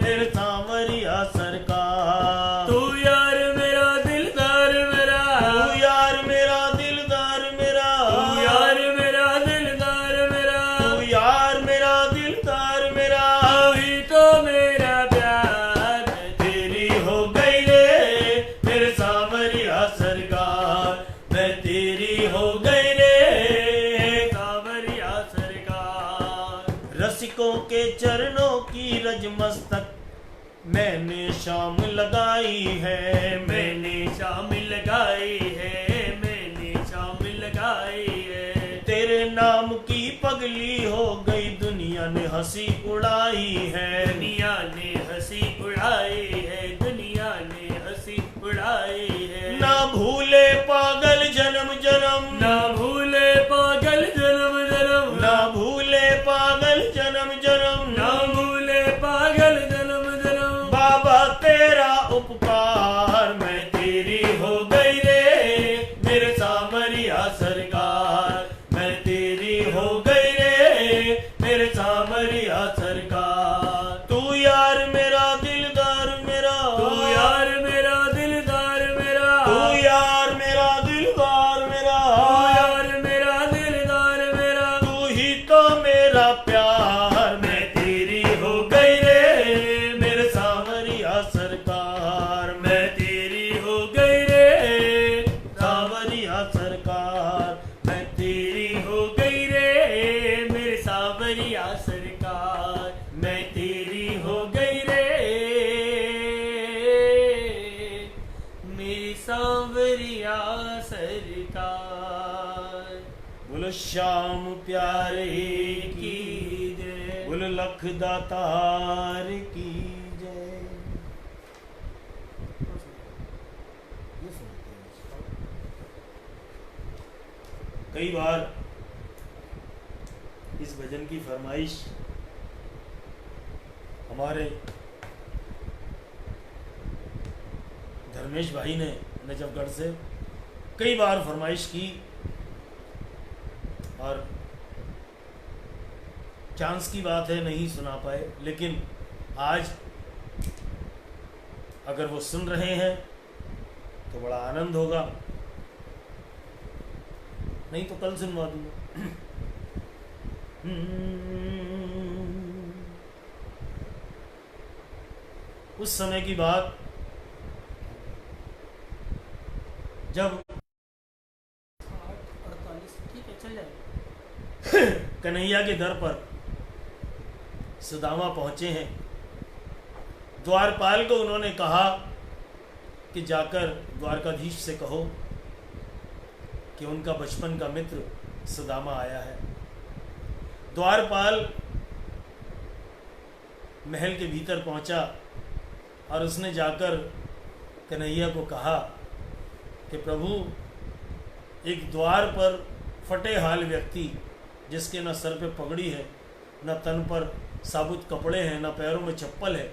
Speaker 1: मेरे सांवरिया सरकार।
Speaker 2: तू यार मेरा दिलदार मेरा,
Speaker 1: तू यार मेरा दिलदार मेरा,
Speaker 2: तू यार मेरा दिलदार मेरा,
Speaker 1: तू यार मेरा दिलदार मेरा,
Speaker 2: तू ही तो मेरा प्यार।
Speaker 1: मैं तेरी हो गई रे मेरे सांवरिया सरकार, मैं तेरी हो गई रे
Speaker 2: सांवरिया सरकार।
Speaker 1: रसिकों के चरणों की रज मस्तक मैंने शाम लगाई है,
Speaker 2: मैंने शाम लगाई है, मैंने शाम लगाई है।
Speaker 1: तेरे नाम की पगली हो गई दुनिया ने हंसी उड़ाई है,
Speaker 2: दुनिया ने हंसी उड़ाई है, दुनिया ने हंसी उड़ाई है।
Speaker 1: ना भूले पागल जन्म जन्म,
Speaker 2: ना भूले पागल जन्म जन्म,
Speaker 1: ना भूले पागल जन्म जन्म,
Speaker 2: ना भूले पागल जन्म जन्म।
Speaker 1: बाबा तेरा उपकार, मैं तेरी हो गई रे मेरे सांवरिया सरकार, मैं तेरी हो गई रे मेरे सांवरिया सरकार। तू यार मेरा दिलदार मेरा,
Speaker 2: तू यार मेरा दिलदार मेरा,
Speaker 1: तू यार मेरा दिलदार मेरा,
Speaker 2: तू यार मेरा दिलदार मेरा।
Speaker 1: तू ही तो मेरा प्यार, मैं तेरी हो गई रे मेरे सांवरिया सरकार, मैं तेरी हो गई रे सांवरिया सरकार, मैं तेरी
Speaker 2: हो गई रे मेरे सांवरिया सरकार, मैं तेरी हो गई रे मेरी सांवरिया सरकार।
Speaker 1: बोलो श्याम प्यारे की,
Speaker 2: की जय।
Speaker 1: बोलो लख दातार की जय। कई बार इस भजन की फरमाइश हमारे धर्मेश भाई ने नजफगढ़ से कई बार फरमाइश की और चांस की बात है नहीं सुना पाए, लेकिन आज अगर वो सुन रहे हैं तो बड़ा आनंद होगा, नहीं तो कल सुनवा दूंगा। उस समय की बात जब
Speaker 2: 48 ठीक है चल जाएगा।
Speaker 1: कन्हैया के दर पर सुदामा पहुंचे हैं। द्वारपाल को उन्होंने कहा कि जाकर द्वारकाधीश से कहो कि उनका बचपन का मित्र सुदामा आया है। द्वारपाल महल के भीतर पहुंचा और उसने जाकर कन्हैया को कहा कि प्रभु, एक द्वार पर फटे हाल व्यक्ति जिसके न सर पे पगड़ी है, न तन पर साबुत कपड़े हैं, न पैरों में चप्पल है,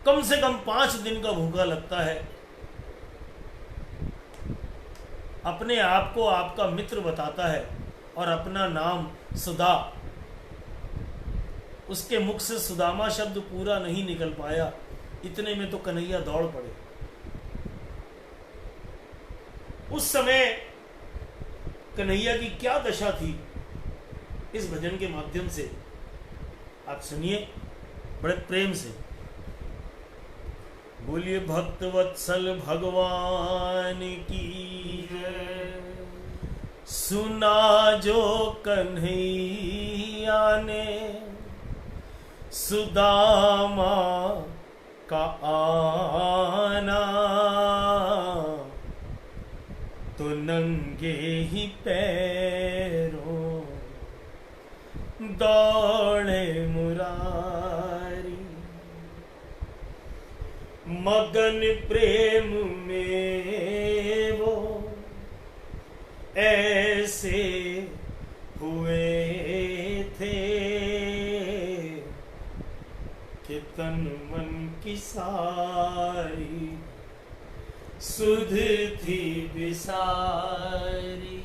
Speaker 1: कम से कम 5 दिन का भूखा लगता है, अपने आप को आपका मित्र बताता है और अपना नाम सुधा, उसके मुख से सुदामा शब्द पूरा नहीं निकल पाया। इतने में तो कन्हैया दौड़ पड़े। उस समय कन्हैया की क्या दशा थी, इस भजन के माध्यम से आप सुनिए बड़े प्रेम से। बोलिए भक्त वत्सल भगवान की सुना जो कन्हैया ने सुदामा का आना, तो नंगे ही पैरों दौड़े मुरारी। मगन प्रेम में वो ऐसे हुए थे कि तन मन की सारी सुध थी बिसारी।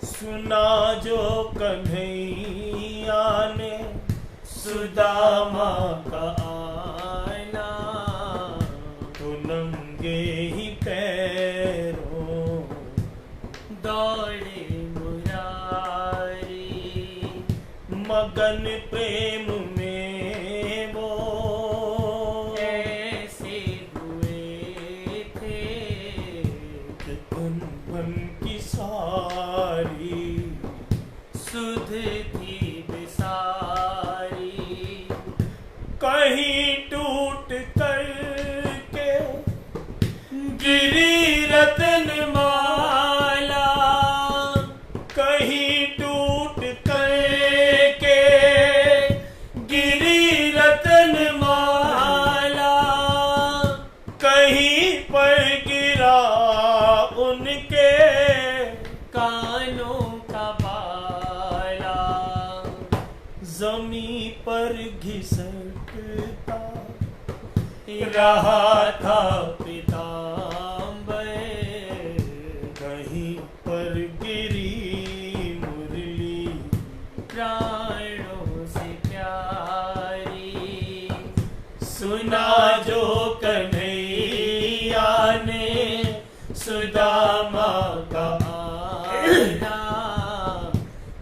Speaker 1: सुना जो कन्हैया ने सुदामा का आना, तो नंगे ही पैरों
Speaker 2: दौड़े मुरारी।
Speaker 1: मगन प्रेम में वो
Speaker 2: ऐसे हुए थे
Speaker 1: कि तन मन की सारी
Speaker 2: सुध थी बिसारी।
Speaker 1: कहीं टूट कर के गिरी रतन माला, कहीं टूट कर के गिरी रतन माला, कहीं पर गिरा उनके
Speaker 2: कानों का बाला।
Speaker 1: जमी पर घिसटता रहा था
Speaker 2: पीताम्बर,
Speaker 1: कहीं पर गिरी मुरली
Speaker 2: प्राणों से प्यारी।
Speaker 1: सुना जो कन्हैया ने सुदामा का आना,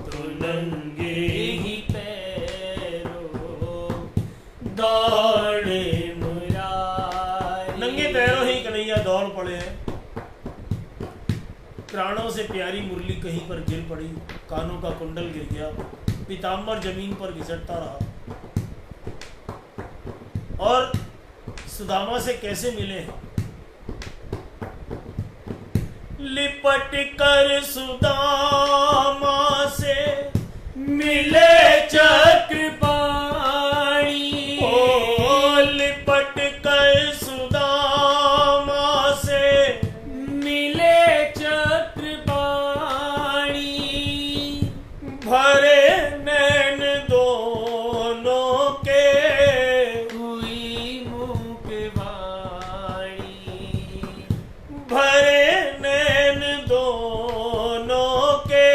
Speaker 1: तो नंगे ही पैरों दौड़े मुरारी। नंगे पैरों ही कन्हैया दौड़ पड़े हैं। प्राणों से प्यारी मुरली कहीं पर गिर पड़ी, कानों का कुंडल गिर गया, पीताम्बर जमीन पर घिसटता रहा। और सुदामा से कैसे मिले? लिपट कर सुदामा से मिले चक्रपाणी, ओ लिपट कर सुदामा से
Speaker 2: मिले चक्रपाणी।
Speaker 1: भरे नैन दोनों के
Speaker 2: हुई मुखवाणी।
Speaker 1: भरे नैन दोनों के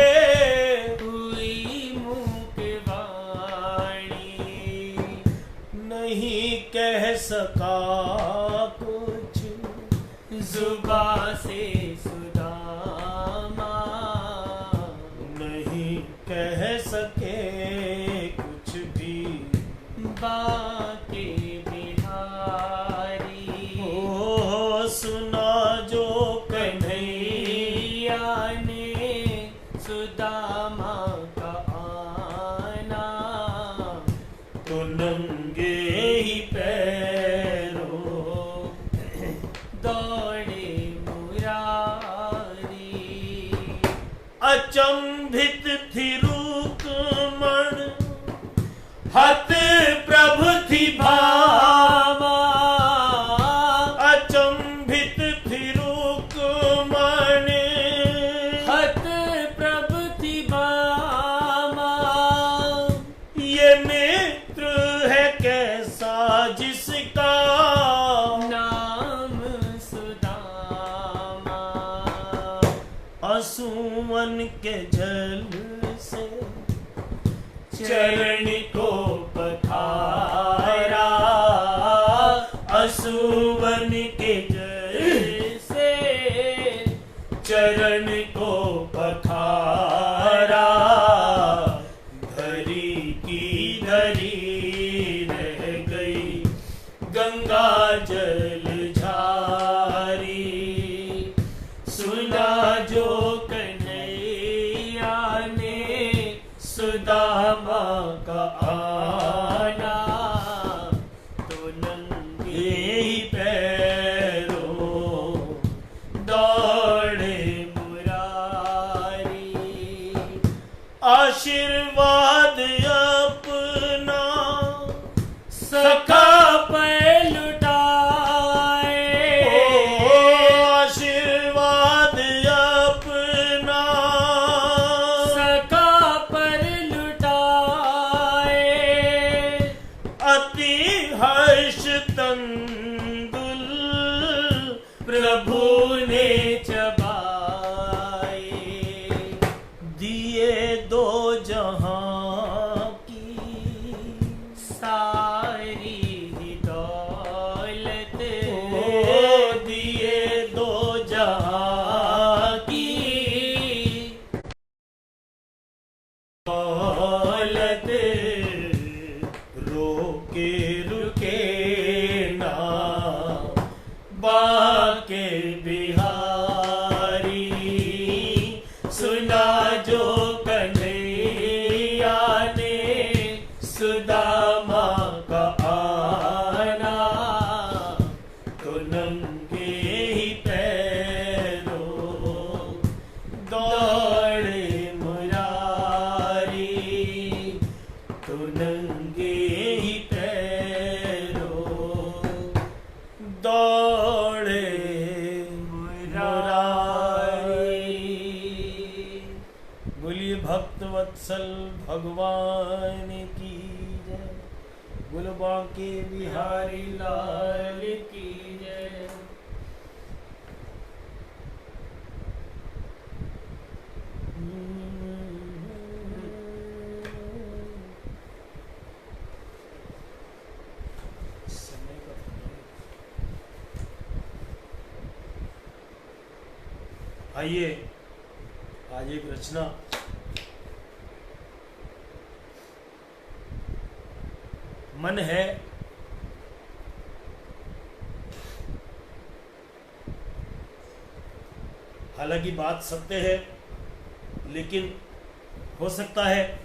Speaker 2: हुई मुखवाणी।
Speaker 1: नहीं कह सका कुछ
Speaker 2: जुबा से सुदामा,
Speaker 1: नहीं कह सके कुछ भी
Speaker 2: बाके बिहारी।
Speaker 1: ओ सुना जो कन्हैया
Speaker 2: कन्हैया ने सुदामा का आना,
Speaker 1: तो नंगे ही पैरों
Speaker 2: दौड़े मुरारी।
Speaker 1: अचंभित थी रुक्मण, हत प्रभ थी भामा। अचंभित थी रुक्मण,
Speaker 2: हत प्रभ थी भामा।
Speaker 1: ये मित्र है कैसा जिसका
Speaker 2: नाम सुदामा।
Speaker 1: असुवन के जल से चरण को पखारा, असुवन के जल
Speaker 2: से
Speaker 1: चरण को पखारा, धरी की धरी रह गई गंगा जल झारी। सुना जो कन्हैया ने सुदामा का आना, तो नंगे ही पैरों दौड़े मुरारी। आशीर्वाद अपना सखा पे लुटाए, आशीर्वाद अपना
Speaker 2: सखा पर लुटाए।
Speaker 1: अति हर्ष तंदुल प्रभु ने चबाए, दिए दो जहां की
Speaker 2: सारी दौलत,
Speaker 1: दिए दो जहां की दौलत। रोके रुके ना बाके बिहारी। सुना जो कन्हैया ने सुदामा का आना, तो नंगे ही पैरों दौड़े मुरारी, तो नंगे ही पैरों दौड़े मुरारी। बोलिए भक्त वत्सल भगवान की जय, बोलो बांके बिहारी लाल की जय। समय का आइए आज एक रचना मन है हालांकि बात सत्य है, लेकिन हो सकता है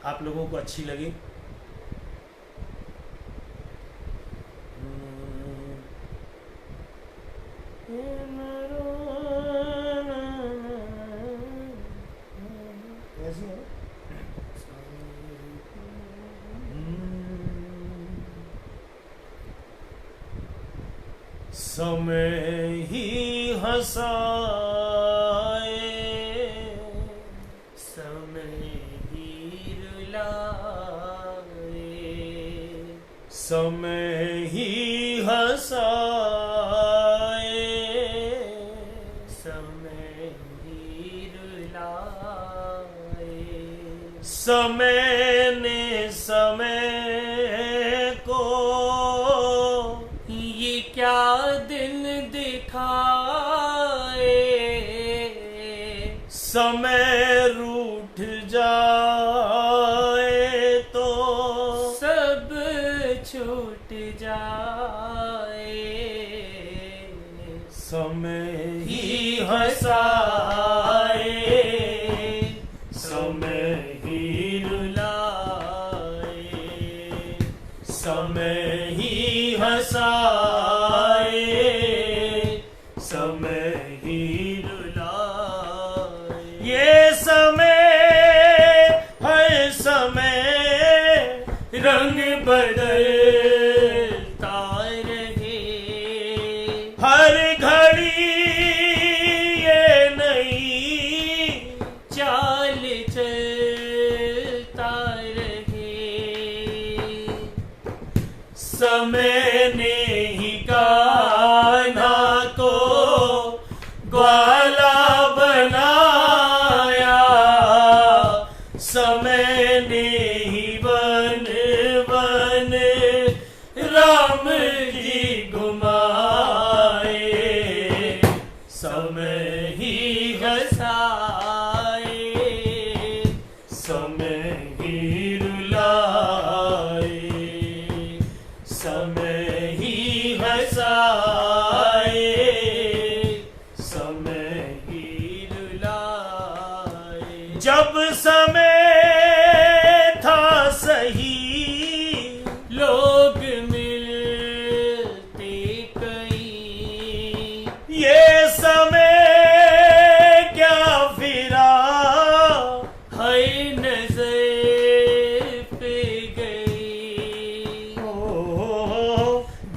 Speaker 1: आप लोगों को अच्छी लगे। कैसी है? समय ही हंसाए,
Speaker 2: समय ही रुलाए।
Speaker 1: समय ही हंसाए,
Speaker 2: समय ही रुलाए।
Speaker 1: समय ने समय को
Speaker 2: ये क्या दिन दिखाए।
Speaker 1: समय रूठ जाए तो
Speaker 2: सब छूट जाए।
Speaker 1: समय ही हंसाए, समय ही रुलाए। समय ही हंसाए, समय ही रुलाए। ये समय हर समय रंग बदलता रहे, हर घड़ी ये नई
Speaker 2: चाल चलता रहे।
Speaker 1: समय ने ही कान्हा को ग्वाला बनाया, समय ने ही वन वन राम जी घुमाया।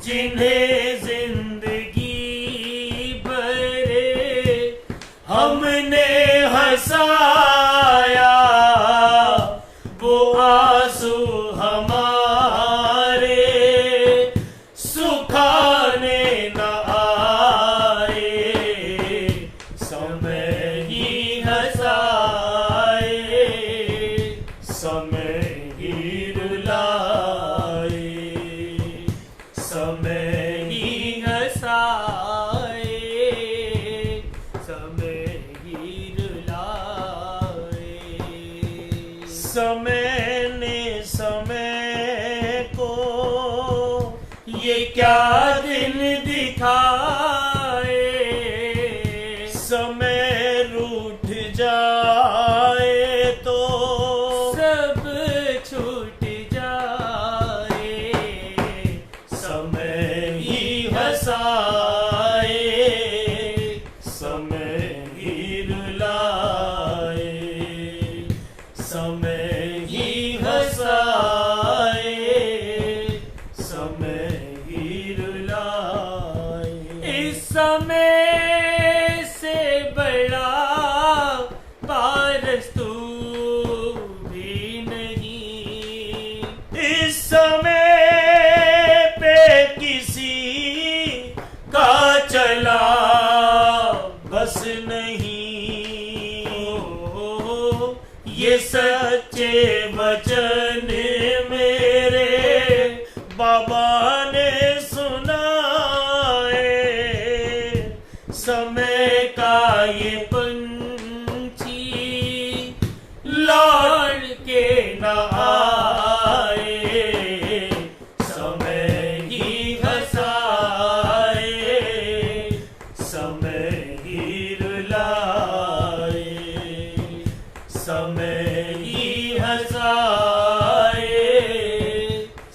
Speaker 2: जिन्हें जिंदगी भरे हमने हंसाया, वो आंसू हमारे सुखाने न आए, समय ही हंसाए, समय ही रुलाए, समय ही हंसाए, समय ही रुलाए।
Speaker 1: समय ने समय को
Speaker 2: ये क्या दिन दिखाए,
Speaker 1: समय रूठ जाए तो
Speaker 2: सब छूट जाए,
Speaker 1: समय ही
Speaker 2: हंसाए,
Speaker 1: समय ही रुलाए, समय ही हंसाए, समय ही रुलाए।
Speaker 2: इस समय से बड़ा पारस तू भी नहीं,
Speaker 1: इस समय पे किसी का चला बस नहीं, ये सच्चे वचन मेरे बाबा ने सुनाए। समय का ये
Speaker 2: पंछी
Speaker 1: लौट
Speaker 2: के
Speaker 1: न आए, समय ही हंसाए, समय ही रुलाए, समय ही हंसाए,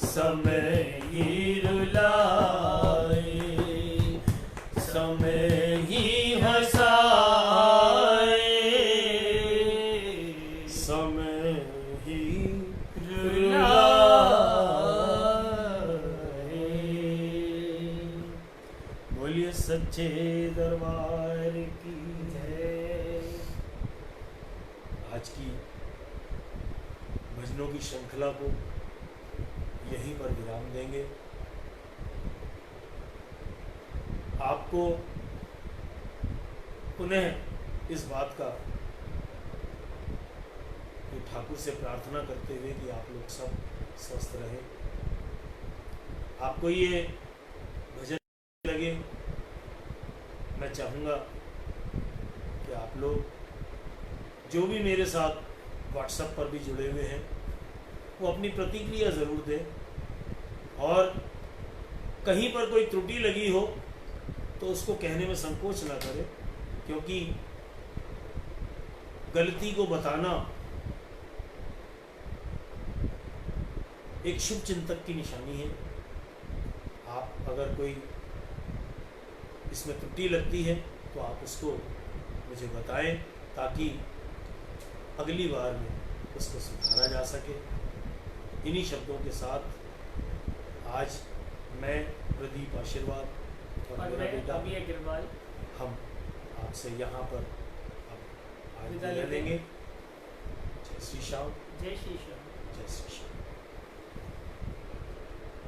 Speaker 1: समय ही रुलाए, समय ही हंसाए, समय ही बोलिए सच्चे दरबार की जय। आज की भजनों की श्रृंखला को यहीं पर विराम देंगे। आपको पुनः इस बात का कि ठाकुर से प्रार्थना करते हुए कि आप लोग सब स्वस्थ रहें। आपको ये भजन लगे, मैं चाहूँगा कि आप लोग जो भी मेरे साथ व्हाट्सएप पर भी जुड़े हुए हैं वो अपनी प्रतिक्रिया ज़रूर दें, और कहीं पर कोई त्रुटि लगी हो तो उसको कहने में संकोच ना करें, क्योंकि गलती को बताना एक शुभ चिंतक की निशानी है। आप अगर कोई इसमें त्रुटि लगती है तो आप उसको मुझे बताएं, ताकि अगली बार में उसको सुधारा जा सके। इन्हीं शब्दों के साथ आज मैं प्रदीप आशीर्वाद और मेरा बेटा
Speaker 2: अग्रवाल
Speaker 1: हम आपसे यहाँ पर अब आज विदा लेंगे। जय श्री श्याम,
Speaker 2: जय श्री श्याम।
Speaker 1: जय श्री श्याम।